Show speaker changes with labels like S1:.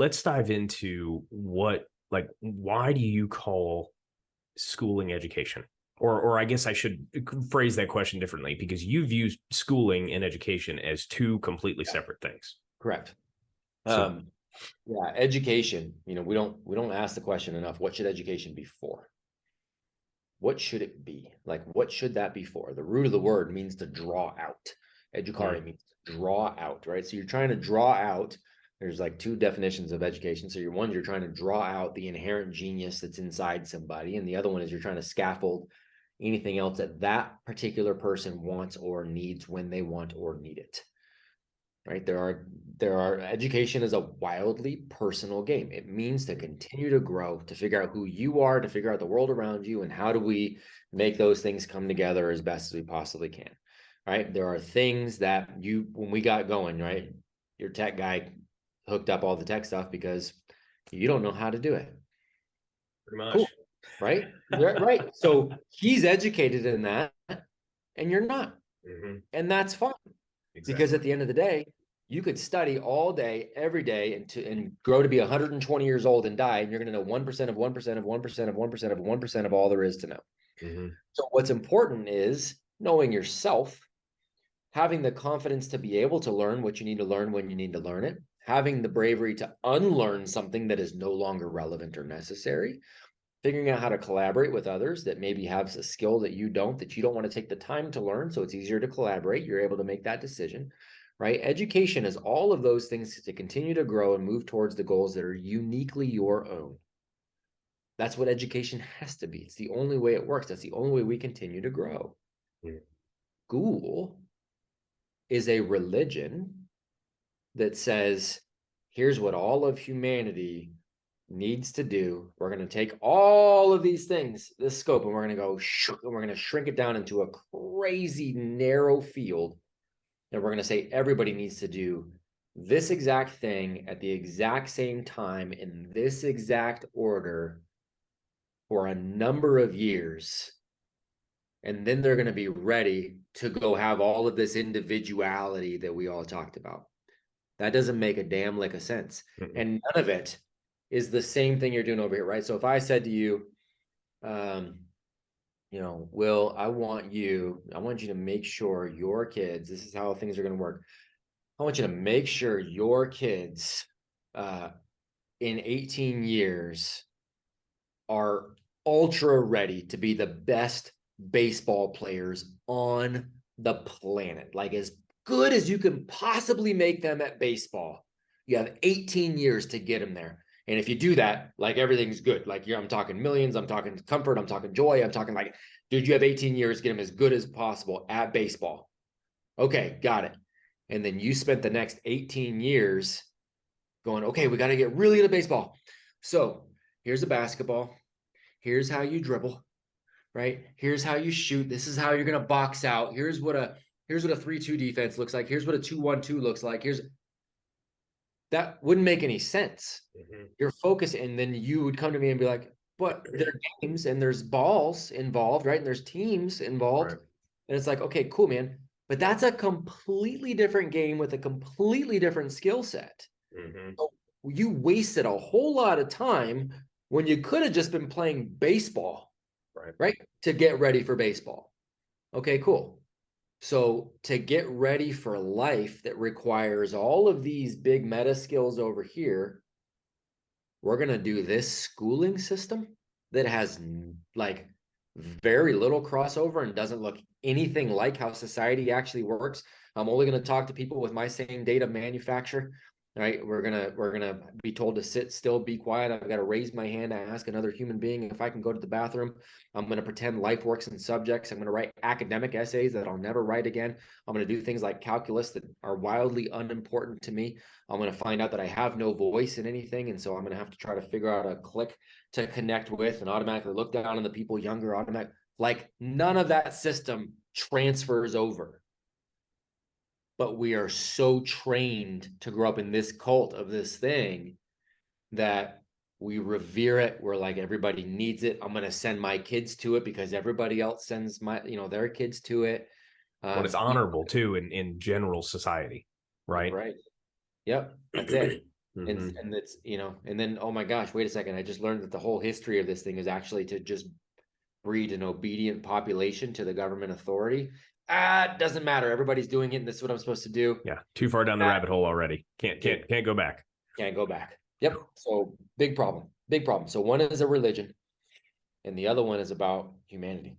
S1: let's dive into why do you call schooling education? Or I guess I should phrase that question differently, because you view schooling and education as two completely separate things.
S2: Correct.
S1: So,
S2: Yeah, education, we don't ask the question enough. What should education be for? What should it be? Like, what should that be for? The root of the word means to draw out. Educare means to draw out, right? So you're trying to draw out. There's like two definitions of education. So you're trying to draw out the inherent genius that's inside somebody, and the other one is you're trying to scaffold anything else that that particular person wants or needs when they want or need it. Right? Education is a wildly personal game. It means to continue to grow, to figure out who you are, to figure out the world around you, and how do we make those things come together as best as we possibly can. Right? There are things that when we got going, right? Your tech guy hooked up all the tech stuff because you don't know how to do it.
S1: pretty much.
S2: Cool. Right? Right. So he's educated in that, and you're not. And that's fine. Exactly. Because at the end of the day, you could study all day, every day, and grow to be 120 years old and die, and you're going to know 1% of 1% of 1% of 1% of 1% of all there is to know. So what's important is knowing yourself, having the confidence to be able to learn what you need to learn when you need to learn it, having the bravery to unlearn something that is no longer relevant or necessary, figuring out how to collaborate with others that maybe have a skill that you don't want to take the time to learn. So it's easier to collaborate. You're able to make that decision, right? Education is all of those things to continue to grow and move towards the goals that are uniquely your own. That's what education has to be. It's the only way it works. That's the only way we continue to grow. School is a religion that says, here's what all of humanity needs to do. We're going to take all of these things, this scope, and we're going to go and we're going to shrink it down into a crazy narrow field. And we're going to say everybody needs to do this exact thing at the exact same time in this exact order for a number of years. And then they're going to be ready to go have all of this individuality that we all talked about. That doesn't make a damn lick of sense. And none of it is the same thing you're doing over here, right? So if I said to you, Will, I want you to make sure your kids, this is how things are going to work. I want you to make sure your kids in 18 years are ultra ready to be the best baseball players on the planet, like as good as you can possibly make them at baseball. You have 18 years to get them there. And if you do that, like everything's good. Like I'm talking millions, I'm talking comfort, I'm talking joy, I'm talking like, dude, you have 18 years, get them as good as possible at baseball. Okay, got it. And then you spent the next 18 years going, okay, we got to get really into baseball. So here's a basketball. Here's how you dribble, right? Here's how you shoot. This is how you're going to box out. Here's what a 3-2 defense looks like. Here's what a 2-1-2 looks like. That wouldn't make any sense. Your focus, and then you would come to me and be like, but there are games and there's balls involved, right? And there's teams involved. Right. And it's like, okay, cool, man. But that's a completely different game with a completely different skill set. So you wasted a whole lot of time when you could have just been playing baseball, right? To get ready for baseball. Okay, cool. So to get ready for life that requires all of these big meta skills over here, we're going to do this schooling system that has like very little crossover and doesn't look anything like how society actually works. I'm only going to talk to people with my same data manufacturer. Right, we're gonna be told to sit still, be quiet. I've got to raise my hand to ask another human being if I can go to the bathroom. I'm gonna pretend life works in subjects. I'm gonna write academic essays that I'll never write again. I'm gonna do things like calculus that are wildly unimportant to me. I'm gonna find out that I have no voice in anything, and so I'm gonna have to try to figure out a click to connect with and automatically look down on the people younger. Like none of that system transfers over. But we are so trained to grow up in this cult of this thing that we revere it. We're like, everybody needs it. I'm going to send my kids to it because everybody else sends their kids to it.
S1: Well, it's honorable too in general society, right?
S2: Right. Yep. That's it.
S1: Mhm.
S2: And it's, and then, oh my gosh, wait a second, I just learned that the whole history of this thing is actually to just breed an obedient population to the government authority. It doesn't matter, everybody's doing it, and this is what I'm supposed to do.
S1: Yeah, too far down the rabbit hole already.
S2: It
S1: Can't go back.
S2: can't go back. Yep. So big problem, big problem. So one is a religion and the other one is about humanity.